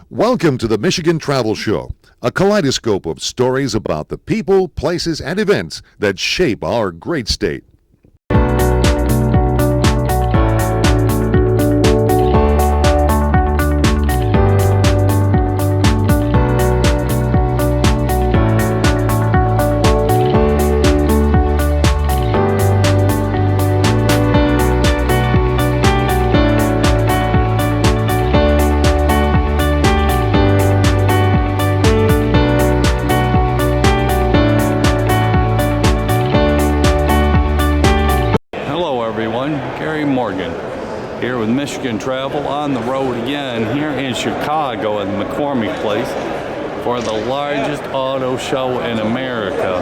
Welcome to the Michigan Travel Show, a kaleidoscope of stories about the people, places, and events that shape our great state. Here with Michigan Travel on the road again here in Chicago at McCormick Place for the largest auto show in America,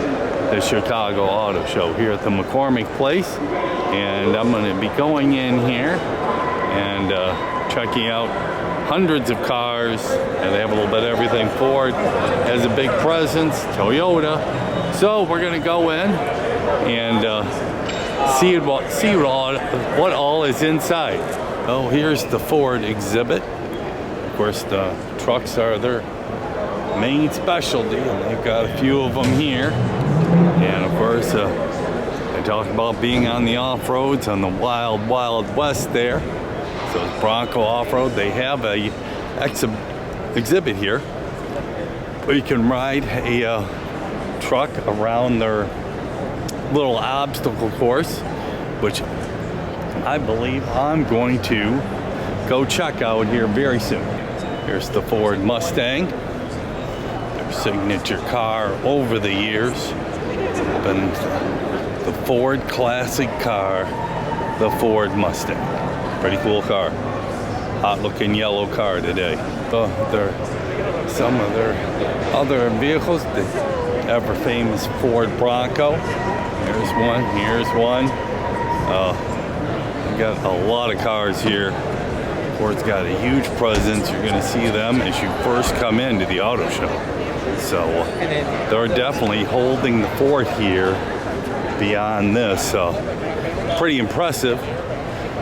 the Chicago Auto Show here at the McCormick Place. And I'm going to be going in here and checking out hundreds of cars, and they have a little bit of everything. Ford has a big presence, Toyota. So we're going to go in and see what all is inside. Oh, here's the Ford exhibit. Of course, the trucks are their main specialty, and they've got a few of them here. And of course, they talk about being on the off-roads on the wild, wild west there. So it's Bronco off-road. They have a exhibit here where you can ride a truck around their little obstacle course, which I believe I'm going to go check out here very soon. Here's the Ford Mustang, their signature car over the years. Been the Ford classic car, the Ford Mustang. Pretty cool car. Hot looking yellow car today. Some of their other vehicles, the ever famous Ford Bronco. Here's one. We've got a lot of cars here. Ford's got a huge presence. You're going to see them as you first come into the auto show. So they're definitely holding the fort here beyond this. Pretty impressive.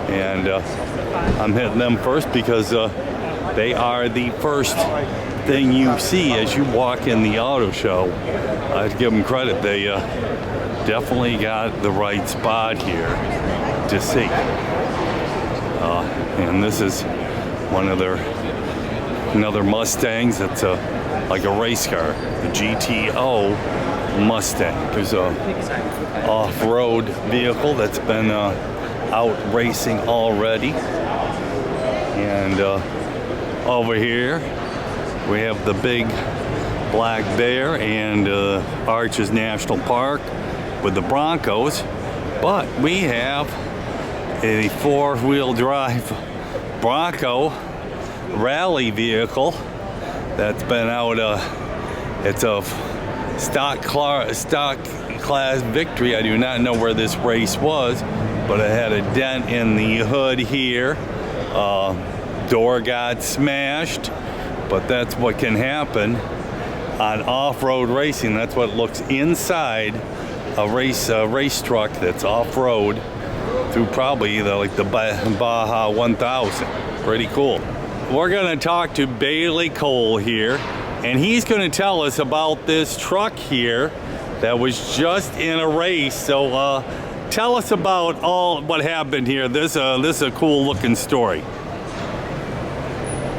And I'm hitting them first because they are the first thing you see as you walk in the auto show. I have to give them credit. They definitely got the right spot here to see. And this is one of another Mustangs that's like a race car, the GTO Mustang. There's a off-road vehicle that's been out racing already. And over here we have the big Black Bear and Arches National Park with the Broncos, but we have a four-wheel drive Bronco rally vehicle that's been out. It's a stock class victory. I do not know where this race was, but it had a dent in the hood here. Door got smashed, but that's what can happen on off-road racing. That's what looks inside a race truck that's off-road through probably the Baja 1000. Pretty cool. We're going to talk to Bailey Cole here, and he's going to tell us about this truck here that was just in a race. So tell us about all what happened here. This is a cool looking story.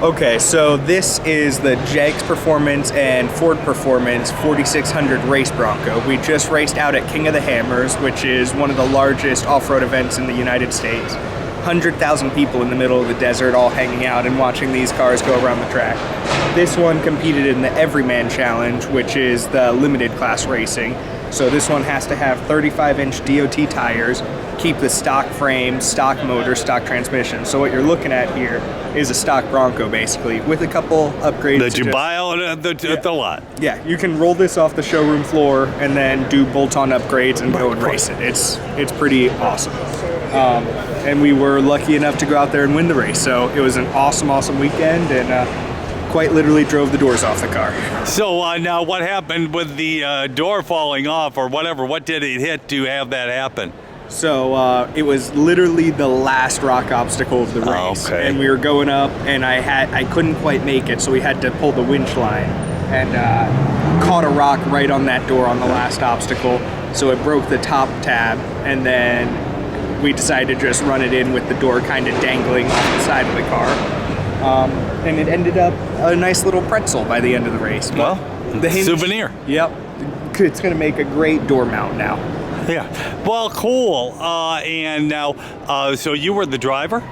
Okay, so this is the Jags Performance and Ford Performance 4600 Race Bronco. We just raced out at King of the Hammers, which is one of the largest off-road events in the United States. 100,000 people in the middle of the desert all hanging out and watching these cars go around the track. This one competed in the Everyman Challenge, which is the limited class racing. So this one has to have 35-inch DOT tires, keep the stock frame, stock motor, stock transmission. So what you're looking at here is a stock Bronco, basically, with a couple upgrades. That you buy out at the lot. Yeah, you can roll this off the showroom floor and then do bolt-on upgrades and go and race it. It's pretty awesome. And we were lucky enough to go out there and win the race. So it was an awesome, awesome weekend, and quite literally drove the doors off the car. So now what happened with the door falling off or whatever? What did it hit to have that happen? So it was literally the last rock obstacle of the race, Okay. and we were going up, and I couldn't quite make it, so we had to pull the winch line, and caught a rock right on that door on the last obstacle, so it broke the top tab, and then we decided to just run it in with the door kind of dangling off the side of the car, and it ended up a nice little pretzel by the end of the race. Well, the hinge, souvenir. Yep, it's going to make a great door mount now. Yeah. Well, cool. And now, so you were the driver?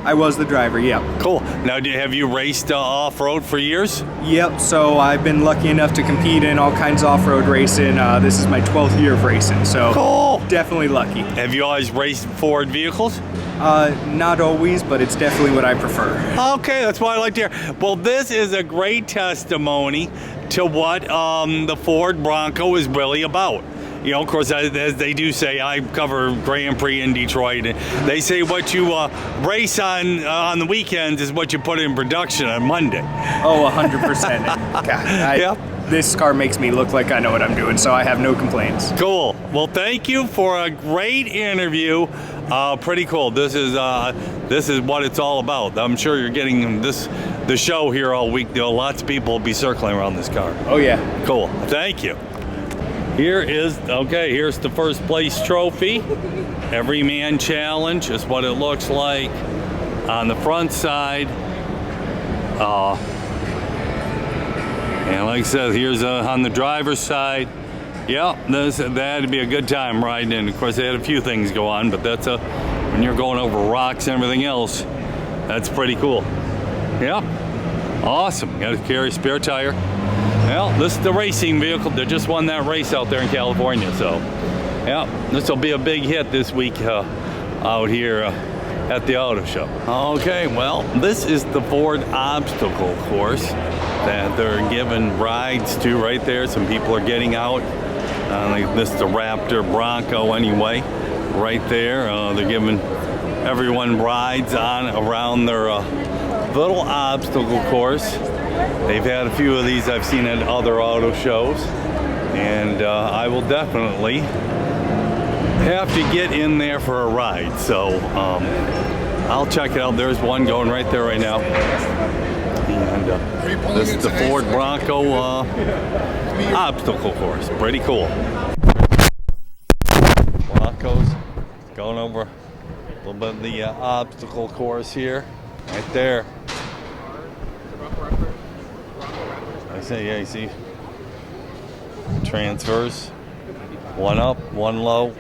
I was the driver, yep. Cool. Now, have you raced off-road for years? Yep, so I've been lucky enough to compete in all kinds of off-road racing. This is my 12th year of racing, so Cool. definitely lucky. Have you always raced Ford vehicles? Not always, but it's definitely what I prefer. Okay, that's what I like to hear. Well, this is a great testimony to what the Ford Bronco is really about. You know, of course, as they do say, I cover Grand Prix in Detroit, and they say what you race on the weekends is what you put in production on Monday. Oh, 100%. God, Yep. This car makes me look like I know what I'm doing, so I have no complaints. Cool. Well, thank you for a great interview. Pretty cool. This is what it's all about. I'm sure you're getting the show here all week. You know, lots of people will be circling around this car. Oh, yeah. Cool. Thank you. Here's the first place trophy. Everyman Challenge is what it looks like on the front side. And like I said, here's on the driver's side. Yeah, that'd be a good time riding in. Of course, they had a few things go on, but that's when you're going over rocks and everything else, that's pretty cool. Yeah, awesome. Got to carry a spare tire. Well, this is the racing vehicle that just won that race out there in California. So, yeah, this will be a big hit this week out here at the auto show. Okay, well, this is the Ford obstacle course that they're giving rides to right there. Some people are getting out. This is the Raptor Bronco anyway, right there. They're giving everyone rides around their little obstacle course. They've had a few of these I've seen at other auto shows, and I will definitely have to get in there for a ride. So I'll check it out. There's one going right there right now. And this is the Ford Bronco obstacle course. Pretty cool. Broncos going over a little bit of the obstacle course here, right there. I say, yeah, you see transfers, one up, one low,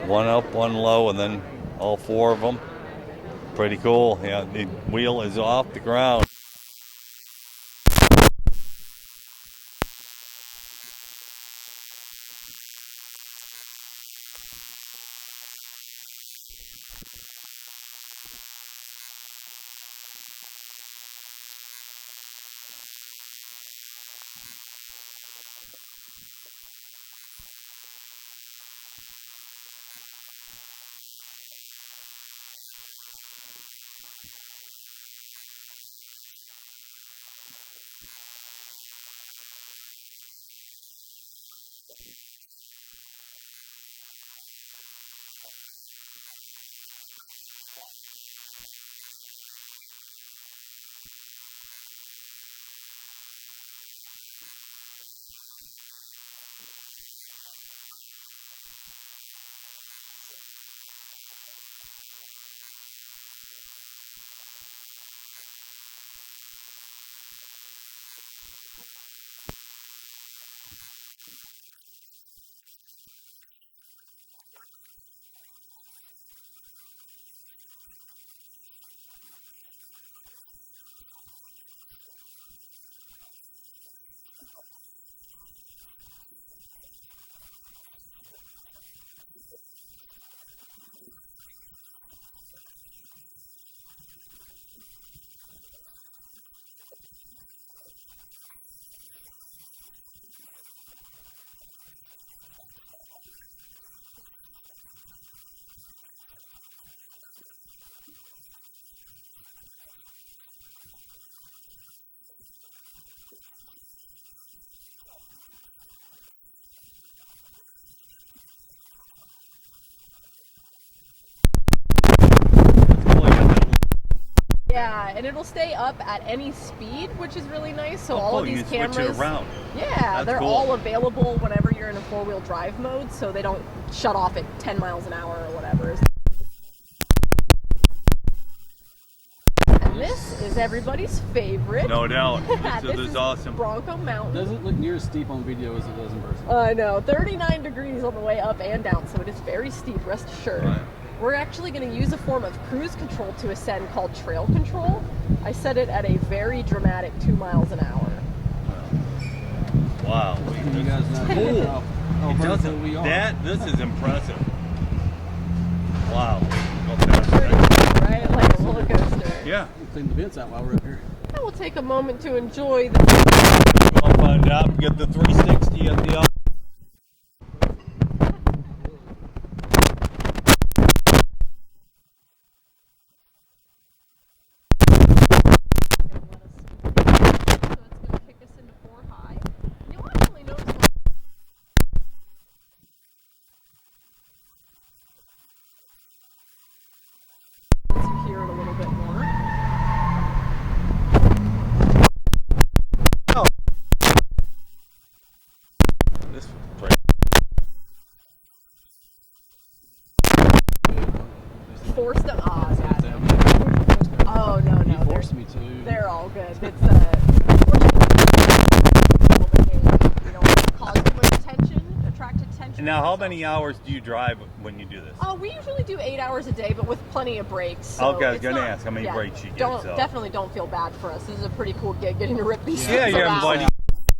one up, one low, and then all four of them. Pretty cool. Yeah, the wheel is off the ground. and it'll stay up at any speed, which is really nice. So all cool. of these You can cameras, switch it around. yeah, That's they're cool. all available whenever you're in a 4-wheel drive mode, so they don't shut off at 10 miles an hour or whatever. And this is everybody's favorite. No doubt. This This is awesome. Bronco Mountain. Doesn't look near as steep on video as it does in person. I know, 39 degrees on the way up and down, so it is very steep, rest assured. Right. We're actually going to use a form of cruise control to ascend called trail control. I set it at a very dramatic 2 miles an hour. Wow. You guys know Cool. how It versatile doesn't. we are. This is impressive. Wow. Right? Like a roller coaster. Yeah. We'll clean the vents out while we're up here. And we'll take a moment to enjoy the Go up on top, get the 360 at the up. So it's going to kick us into 4 high. You'll actually notice once you hear it a little bit more. This is pretty. Forced them. Oh, yeah. Oh, no, You no. forced me to. They're all good. It's you don't want to cause too much attention, attract attention. Now, how yourself. many hours do you drive when you do this? Oh, we usually do 8 hours a day, but with plenty of breaks. So Okay, I was it's gonna not- ask how many yeah, breaks you get, Don't so. Definitely don't feel bad for us. This is a pretty cool gig, getting to rip these Yeah, things you're around. inviting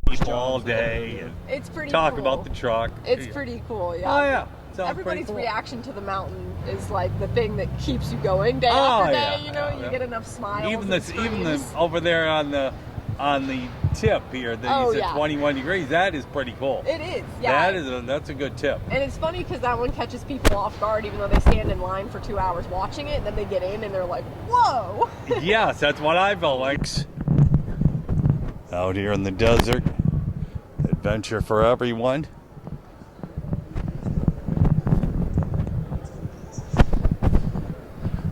people all day and It's pretty talk cool. about the truck. It's pretty cool, yeah. Oh yeah. Sounds Everybody's pretty cool. reaction to the mountain is like the thing that keeps you going day Oh, after day. yeah, You know, yeah, you yeah. get enough smiles. Even and the screams. over there on the tip here that Oh, you said yeah. 21 degrees. That is pretty cool. It is, yeah. That's a good tip. And it's funny because that one catches people off guard, even though they stand in line for 2 hours watching it, and then they get in and they're like, "Whoa!" Yes, that's what I felt like. Out here in the desert, adventure for everyone.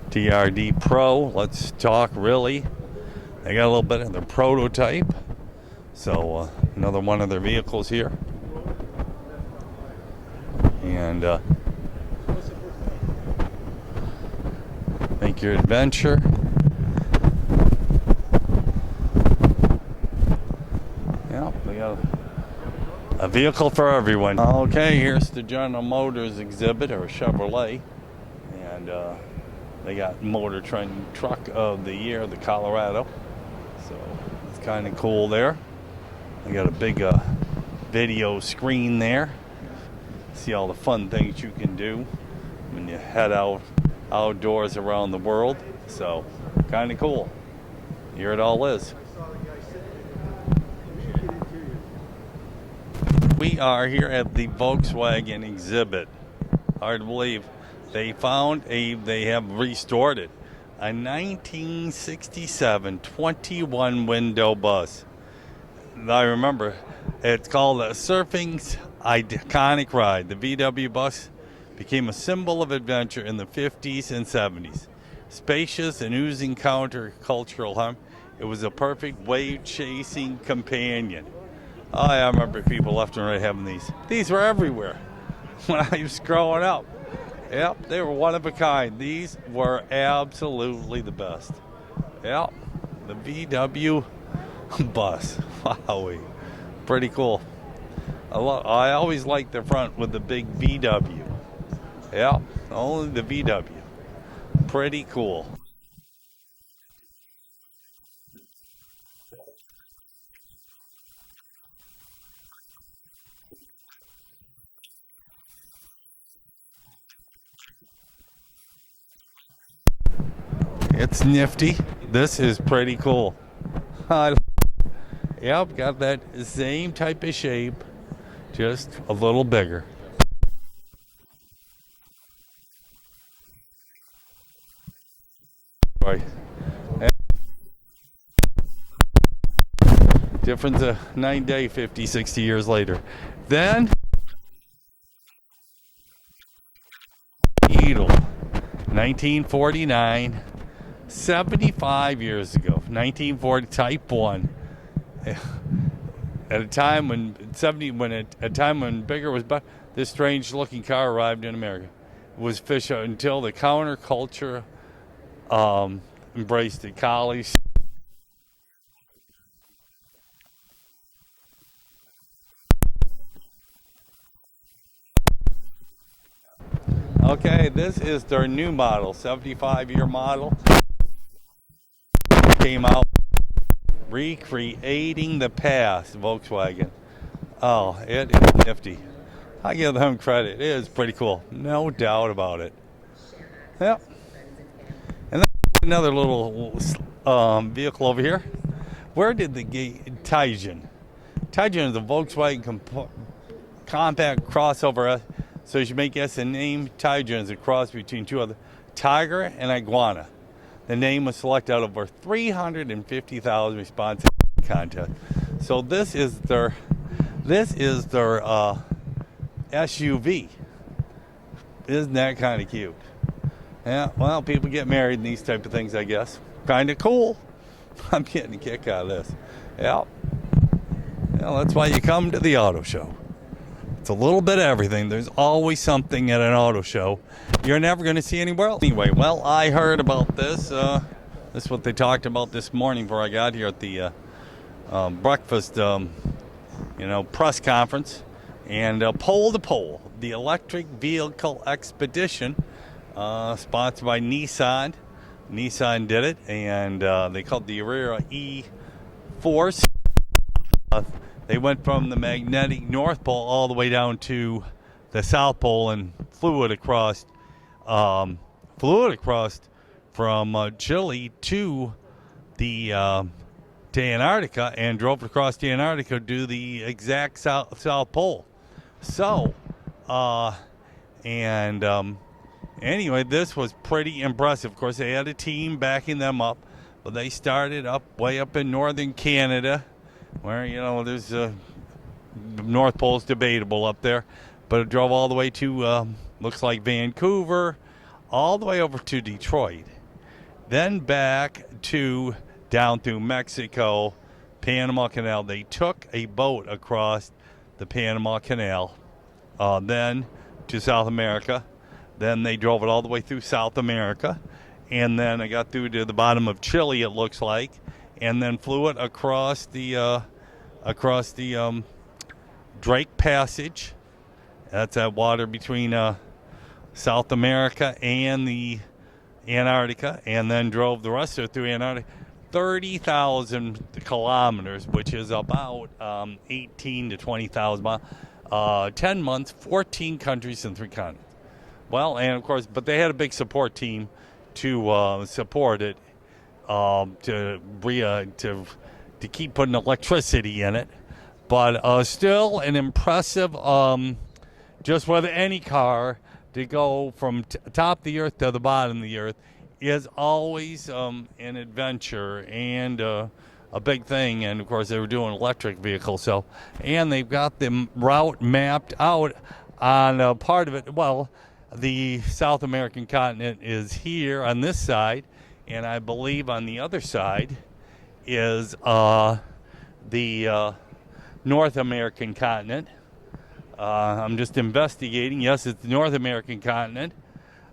TRD Pro, let's talk really. They got a little bit of their prototype. So another one of their vehicles here. And make your adventure. Yeah, we got a vehicle for everyone. Okay, here's the General Motors exhibit, or Chevrolet. And they got Motor Trend Truck of the Year, the Colorado. So it's kind of cool there. They got a big video screen there. See all the fun things you can do when you head out outdoors around the world. So kind of cool. Here it all is. We are here at the Volkswagen exhibit. Hard to believe. They have restored it. A 1967 21 window bus. I remember it's called a Surfing's Iconic Ride. The VW bus became a symbol of adventure in the 50s and 70s. Spacious and oozing counter-cultural harm, it was a perfect wave-chasing companion. I remember people left and right having these. These were everywhere when I was growing up. Yep, they were one of a kind. These were absolutely the best. Yep, the VW bus. Wowie, pretty cool. I always liked the front with the big VW. Yep, only the VW. Pretty cool. It's nifty. This is pretty cool. Yep, got that same type of shape, just a little bigger. Right. Difference of 9 day, 50, 60 years later. Then Beetle, 1949. 75 years ago, 1940, Type 1. At a time when bigger was better, this strange-looking car arrived in America. It was fish until the counterculture embraced it. Collies. Okay, this is their new model, 75-year model. Came out recreating the past, Volkswagen. Oh, it is nifty. I give them credit. It is pretty cool. No doubt about it. Yep. And then another little vehicle over here. Where did the Tijan? Tijan is a Volkswagen compact crossover. So you should make guess the name Tijan is a cross between two other, Tiger and Iguana. The name was selected out of over 350,000 responses to the contest. So this is their SUV. Isn't that kind of cute? Yeah, well, people get married and these type of things, I guess. Kind of cool. I'm getting a kick out of this. Yeah. Well, that's why you come to the auto show. It's a little bit of everything. There's always something at an auto show you're never going to see anywhere else. Anyway, well, I heard about this. This is what they talked about this morning before I got here at the breakfast, press conference. And Pole to Pole, the electric vehicle expedition, sponsored by Nissan. Nissan did it, and they called the Aurora E-Force. They went from the magnetic North Pole all the way down to the South Pole and flew it across from Chile to the to Antarctica and drove across the Antarctica to the exact South Pole. So, anyway, this was pretty impressive. Of course, they had a team backing them up, but they started way up in northern Canada, where, there's North Pole's debatable up there, but it drove all the way to, looks like Vancouver, all the way over to Detroit, then back to down through Mexico, Panama Canal. They took a boat across the Panama Canal, then to South America. Then they drove it all the way through South America, and then I got through to the bottom of Chile, it looks like, and then flew it across the Drake Passage. That's that water between South America and the Antarctica, and then drove the rest of it through Antarctica. 30,000 kilometers, which is about 18 to 20,000 miles. 10 months, 14 countries and 3 continents. Well, and of course, but they had a big support team to support it, to keep putting electricity in it. But still an impressive, just with any car, to go from top of the earth to the bottom of the earth is always an adventure and a big thing. And of course, they were doing electric vehicles, and they've got the route mapped out on part of it. Well, the South American continent is here on this side, and I believe on the other side is the North American continent. I'm just investigating. Yes, it's the North American continent.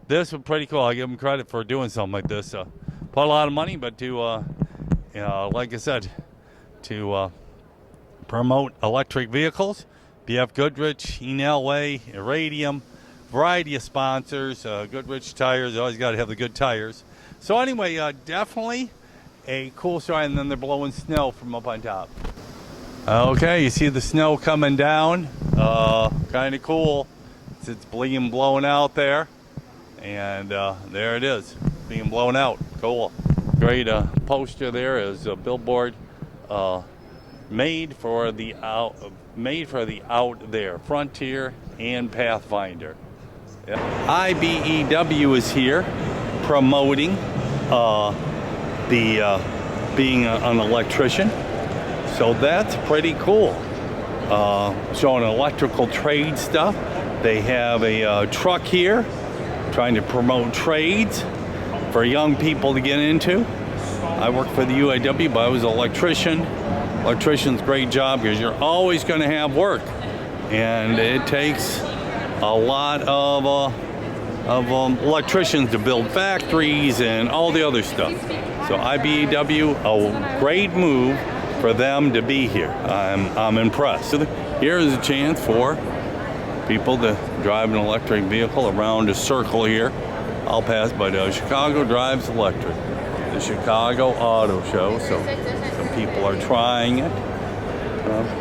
This was pretty cool. I give them credit for doing something like this. Put a lot of money, but to, like I said, to promote electric vehicles, BF Goodrich, Enel Way, Iridium, variety of sponsors, Goodrich tires. Always got to have the good tires. So anyway, definitely a cool story. And then they're blowing snow from up on top. Okay, you see the snow coming down. Kind of cool. It's being blown out there. And there it is, being blown out. Cool. Great poster there is a billboard made for the out there, Frontier and Pathfinder. Yeah. IBEW is here promoting being an electrician. So that's pretty cool. Showing electrical trade stuff. They have a truck here trying to promote trades. for young people to get into. I work for the UAW, but I was an electrician. Electrician's a great job because you're always going to have work, and it takes a lot of electricians to build factories and all the other stuff. So IBEW, a great move for them to be here. I'm impressed. So here is a chance for people to drive an electric vehicle around a circle here. I'll pass by the Chicago Drives Electric, the Chicago Auto Show. So some people are trying it.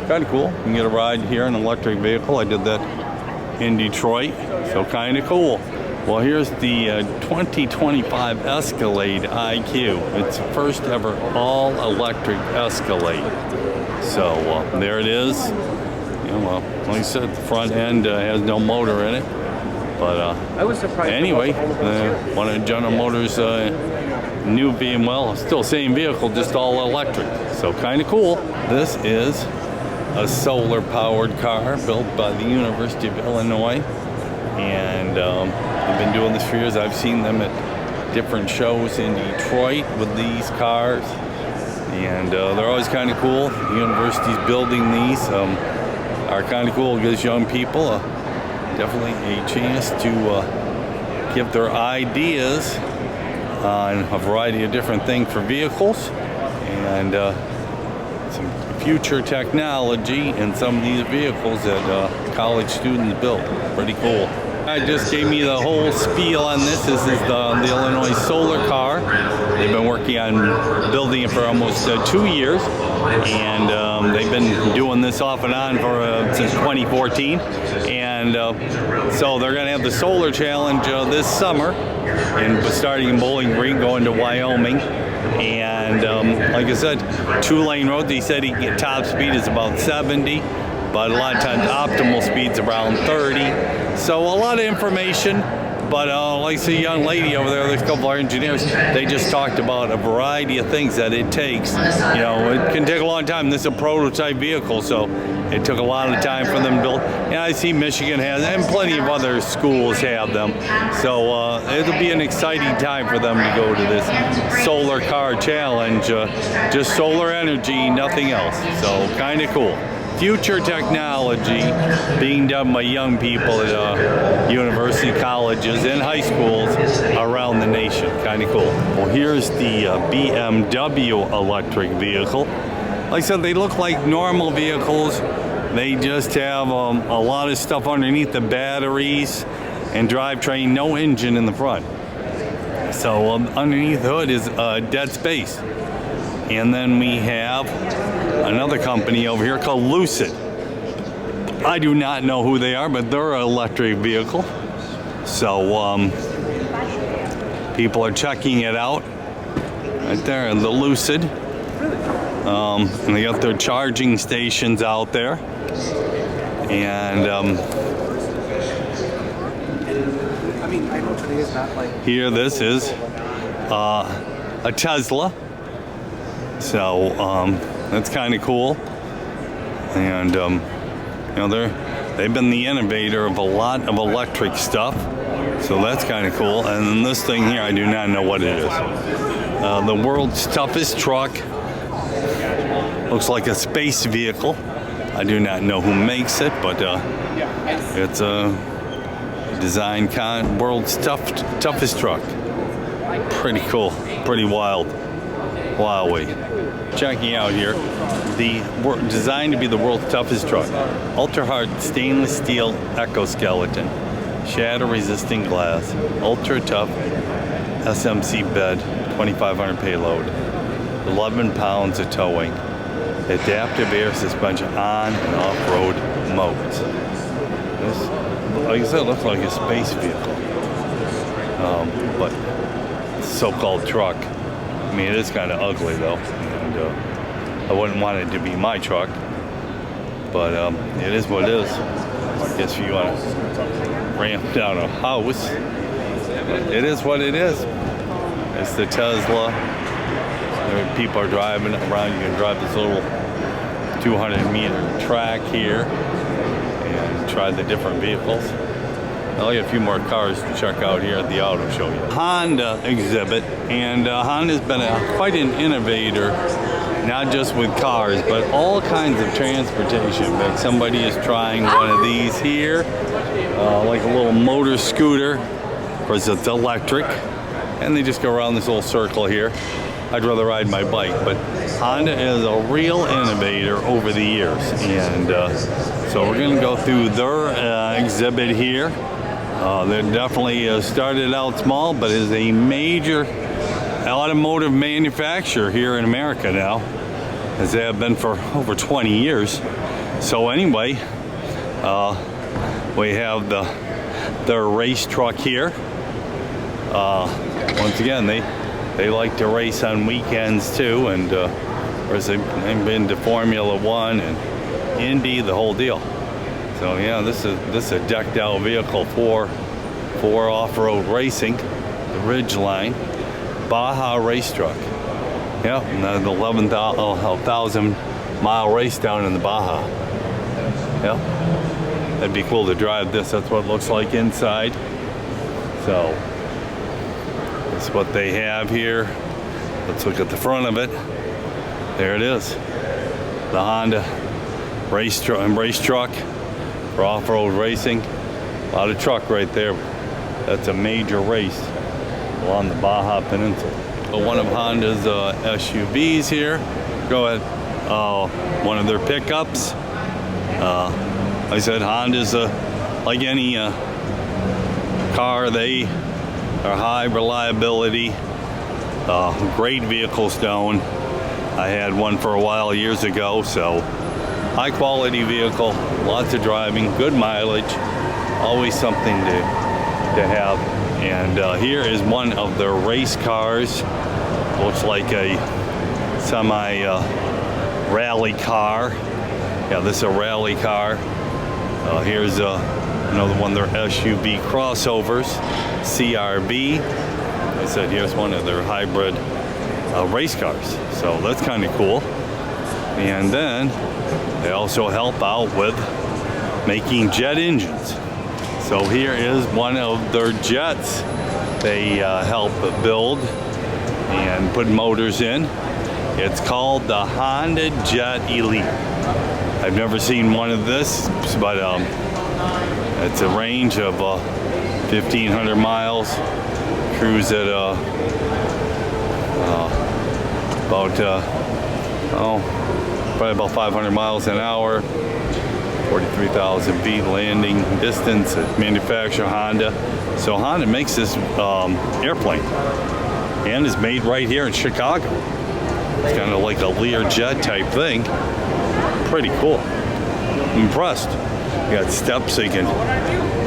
Kind of cool. You can get a ride here in an electric vehicle. I did that in Detroit, so kind of cool. Well, here's the 2025 Escalade IQ. It's the first ever all-electric Escalade. So there it is. You know, like I said, the front end has no motor in it. But I was surprised. anyway, one of General Motors' new well, still same vehicle, just all electric. So kind of cool. This is a solar-powered car built by the University of Illinois. And I've been doing this for years. I've seen them at different shows in Detroit with these cars, and they're always kind of cool. The university's building these are kind of cool. It gives young people definitely a chance to give their ideas on a variety of different things for vehicles, and some future technology in some of these vehicles that college students build. Pretty cool. I just gave me the whole spiel on this. This is the Illinois solar car. They've been working on building it for almost 2 years, and they've been doing this off and on for since 2014. And so they're going to have the solar challenge this summer, and starting in Bowling Green, going to Wyoming. And like I said, 2-lane road. He said top speed is about 70. But a lot of times optimal speed's around 30. So a lot of information, but like I see a young lady over there, there's a couple of our engineers, they just talked about a variety of things that it takes. You know, it can take a long time. This is a prototype vehicle, so it took a lot of time for them to build. And I see Michigan has, and plenty of other schools have them. So it'll be an exciting time for them to go to this solar car challenge. Just solar energy, nothing else. So kind of cool. Future technology being done by young people at university colleges and high schools around the nation. Kind of cool. Well, here's the BMW electric vehicle. Like I said, they look like normal vehicles. They just have a lot of stuff underneath the batteries and drivetrain, no engine in the front. So underneath the hood is dead space. And then we have another company over here called Lucid. I do not know who they are, but they're an electric vehicle. So people are checking it out. Right there, the Lucid. And they got their charging stations out there. And here, this is a Tesla. So that's kind of cool, and you know, they've been the innovator of a lot of electric stuff, so that's kind of cool. And then this thing here, I do not know what it is. The world's toughest truck. Looks like a space vehicle. I do not know who makes it, but it's a design world's toughest truck. Pretty cool, pretty wild. Wowee. Checking out here, designed to be the world's toughest truck. Ultra hard stainless steel exoskeleton, shatter resisting glass, ultra tough SMC bed, 2,500 payload, 11 pounds of towing, adaptive air suspension on and off-road modes. This, like I said, looks like a space vehicle, but so-called truck. I mean, it is kind of ugly though, and I wouldn't want it to be my truck, but it is what it is. I guess if you want to ramp down a house, it is what it is. It's the Tesla. People are driving around. You can drive this little 200-meter track here and try the different vehicles. only a few more cars to check out here at the auto show. Honda exhibit, and Honda's been quite an innovator, not just with cars, but all kinds of transportation. Like somebody is trying one of these here, like a little motor scooter. Of course, it's electric, and they just go around this little circle here. I'd rather ride my bike, but Honda is a real innovator over the years, and so we're going to go through their exhibit here. They definitely started out small, but is a major automotive manufacturer here in America now, as they have been for over 20 years. So anyway, we have their race truck here. Once again, they like to race on weekends too, and of course they've been to Formula One and Indy, the whole deal. So yeah, this is a decked out vehicle for off-road racing, the Ridgeline Baja race truck. Yeah, and the 11,000 mile race down in the Baja. Yeah, that'd be cool to drive this. That's what it looks like inside. So that's what they have here. Let's look at the front of it. There it is, the Honda race truck for off-road racing. A lot of truck right there. That's a major race along the Baja Peninsula. One of Honda's SUVs here. Go ahead. One of their pickups. I said Honda's like any car. They are high reliability, great vehicles down. I had one for a while years ago, so high quality vehicle, lots of driving, good mileage, always something to have. And here is one of their race cars. Looks like a semi rally car. Yeah, this is a rally car. Here's another one of their SUV crossovers, CRB. I said here's one of their hybrid race cars. So that's kind of cool. And then they also help out with making jet engines. So here is one of their jets they help build and put motors in. It's called the Honda Jet Elite. I've never seen one of this, but it's a range of 1,500 miles. Cruise at probably about 500 miles an hour. 43,000 feet landing distance at manufacturer Honda. So Honda makes this airplane and is made right here in Chicago. It's kind of like a Learjet type thing. Pretty cool. I'm impressed. You got steps so you can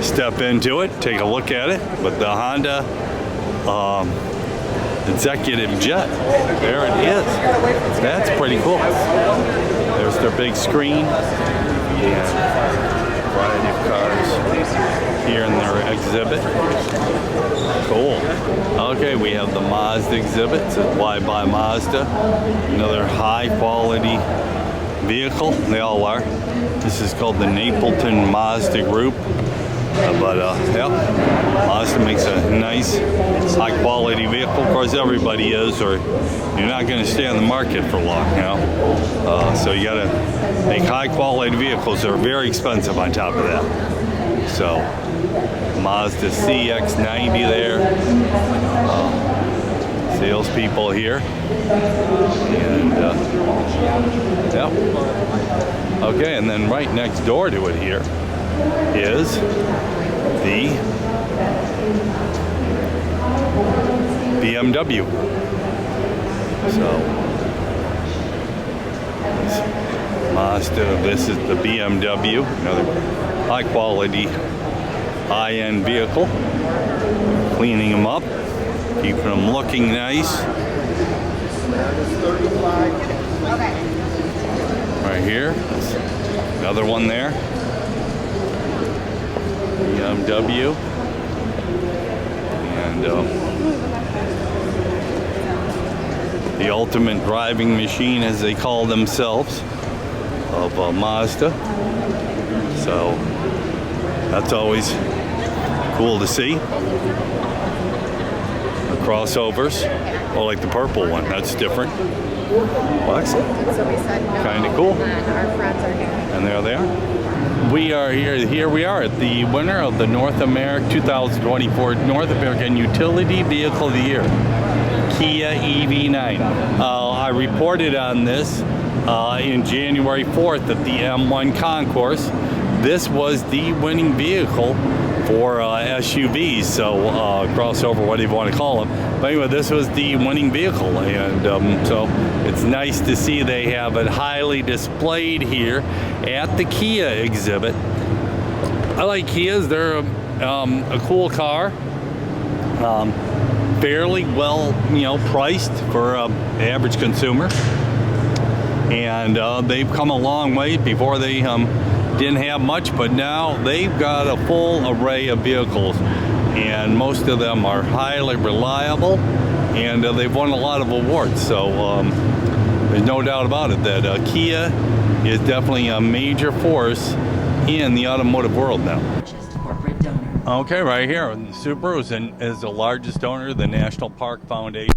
step into it, take a look at it. But the Honda executive jet, there it is. That's pretty cool. There's their big screen. Yeah, variety of cars here in their exhibit. Cool. Okay, we have the Mazda exhibit. It says Why Buy Mazda? Another high quality vehicle. They all are. This is called the Napleton Mazda Group. Yeah, Mazda makes a nice, high-quality vehicle. Of course, everybody is, or you're not going to stay on the market for long, you know. So you got to make high-quality vehicles that are very expensive on top of that. So, Mazda CX-90 there. Salespeople here. And, yeah. Okay, and then right next door to it here is the BMW. So Mazda, this is the BMW, another high quality high-end vehicle. Cleaning them up, keeping them looking nice. Right here, another one there. BMW, and the ultimate driving machine, as they call themselves, of Mazda. So that's always Cool to see. The crossovers. Oh, like the purple one. That's different. Well, excellent. Kind of cool. And there they are. We are here we are at the winner of the North America 2024 North American Utility Vehicle of the Year, Kia EV9. I reported on this in January 4th at the M1 concourse. This was the winning vehicle for SUVs, so crossover, whatever you want to call them. But anyway, this was the winning vehicle, and so it's nice to see they have it highly displayed here at the Kia exhibit. I like Kias. They're a cool car, fairly well, priced for an average consumer, and they've come a long way. Before they didn't have much, but now they've got a full array of vehicles, and most of them are highly reliable, and they've won a lot of awards. So there's no doubt about it that Kia is definitely a major force in the automotive world now. Okay, right here, Subaru is the largest donor of the National Park Foundation.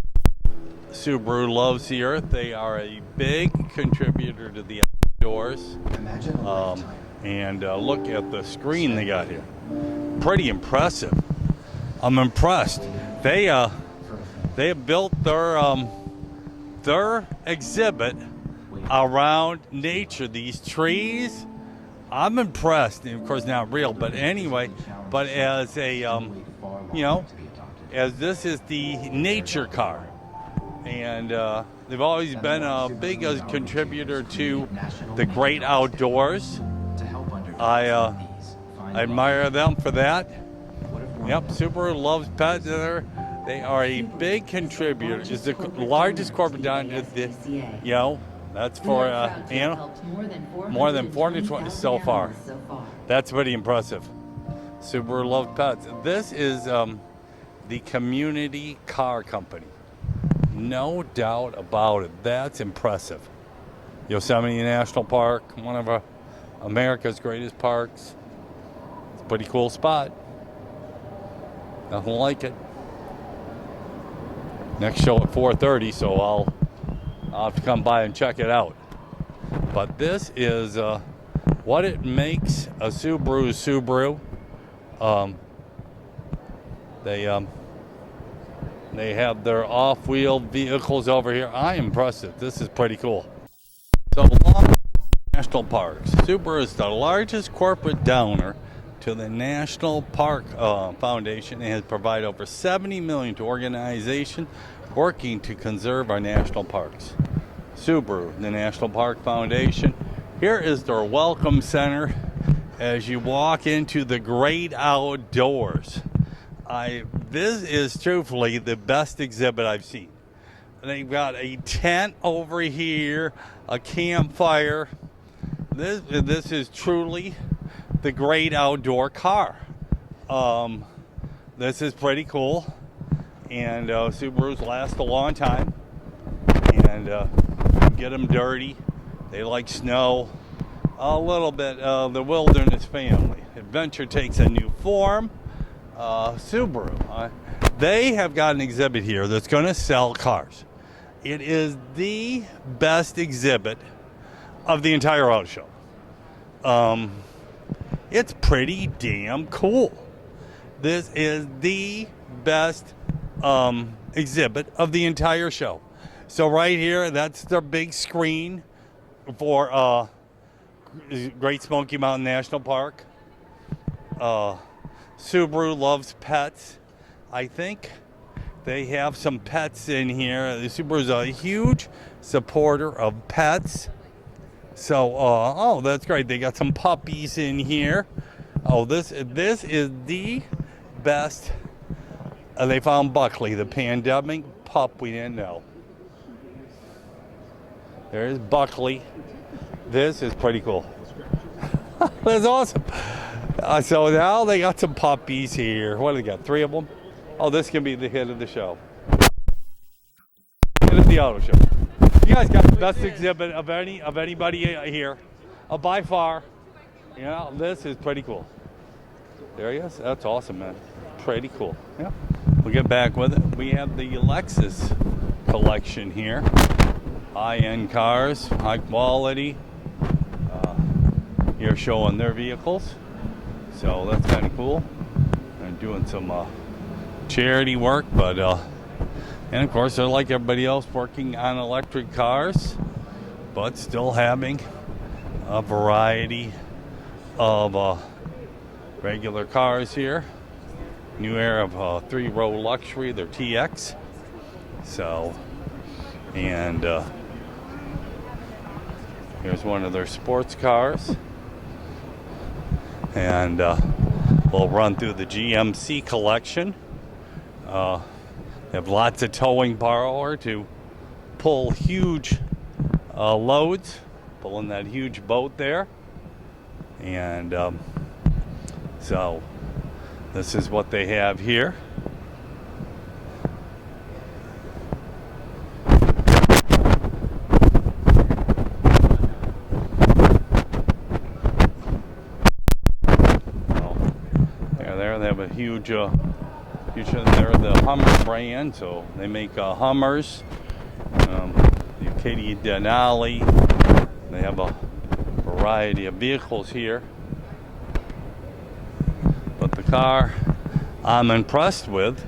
Subaru loves the earth. They are a big contributor to the outdoors. And look at the screen they got here. Pretty impressive. I'm impressed. They have built their exhibit around nature. These trees, I'm impressed. And of course, not real, but anyway. But as a as this is the nature car, and they've always been a big contributor to the great outdoors. I admire them for that. Yep, Subaru loves pets. They are a big contributor. It's the largest corporate down to the, that's for more than 420 so far. That's pretty impressive. Subaru loves pets. This is the community car company. No doubt about it. That's impressive. Yosemite National Park, one of America's greatest parks. It's a pretty cool spot. Nothing like it. Next show at 4:30, so I'll have to come by and check it out. But this is what it makes a Subaru. They have their off-wheel vehicles over here. I am impressed. This is pretty cool. So along National Parks, Subaru is the largest corporate donor to the National Park Foundation and has provided over $70 million to organizations working to conserve our national parks. Subaru, the National Park Foundation. Here is their welcome center as you walk into the great outdoors. This is truthfully the best exhibit I've seen. They've got a tent over here, a campfire. This is truly the great outdoor car. This is pretty cool, and Subarus last a long time, and get them dirty. They like snow, a little bit of the wilderness family. Adventure takes a new form. Subaru, they have got an exhibit here that's going to sell cars. It is the best exhibit of the entire auto show. It's pretty damn cool. This is the best exhibit of the entire show. So right here, that's their big screen for Great Smoky Mountain National Park. Subaru loves pets. I think they have some pets in here. The Subaru's a huge supporter of pets. So, that's great. They got some puppies in here. Oh, this is the best. They found Buckley, the pandemic pup we didn't know. There's Buckley. This is pretty cool. That's awesome. So now they got some puppies here. What do they got? 3 of them? Oh, this can be the hit of the show. Hit of the auto show. You guys got the best exhibit of anybody here, by far. This is pretty cool. There he is. That's awesome, man. Pretty cool. Yeah. We'll get back with it. We have the Lexus collection here. High-end cars, high quality. Here showing their vehicles. So that's kind of cool. And doing some charity work, but and of course they're like everybody else working on electric cars, but still having a variety of regular cars here. New era of three-row luxury, they're TX. So, and here's one of their sports cars. And we'll run through the GMC collection. They have lots of towing power to pull huge loads, pulling that huge boat there. And so this is what they have here. They have a huge, they're the Hummer brand, so they make Hummers, the Acadia Denali. They have a variety of vehicles here. But the car I'm impressed with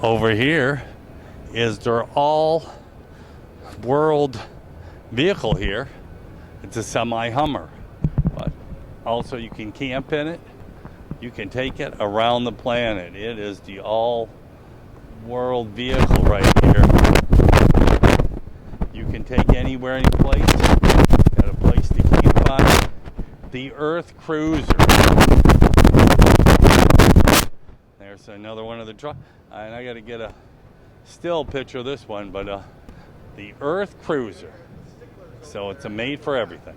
over here is their all-world vehicle here. It's a semi-Hummer, but also you can camp in it. You can take it around the planet. It is the all-world vehicle right here. You can take anywhere, any place. Got a place to camp on. The Earth Cruiser. There's another one of the truck. And I got to get a still picture of this one, but the Earth Cruiser. So it's a made for everything.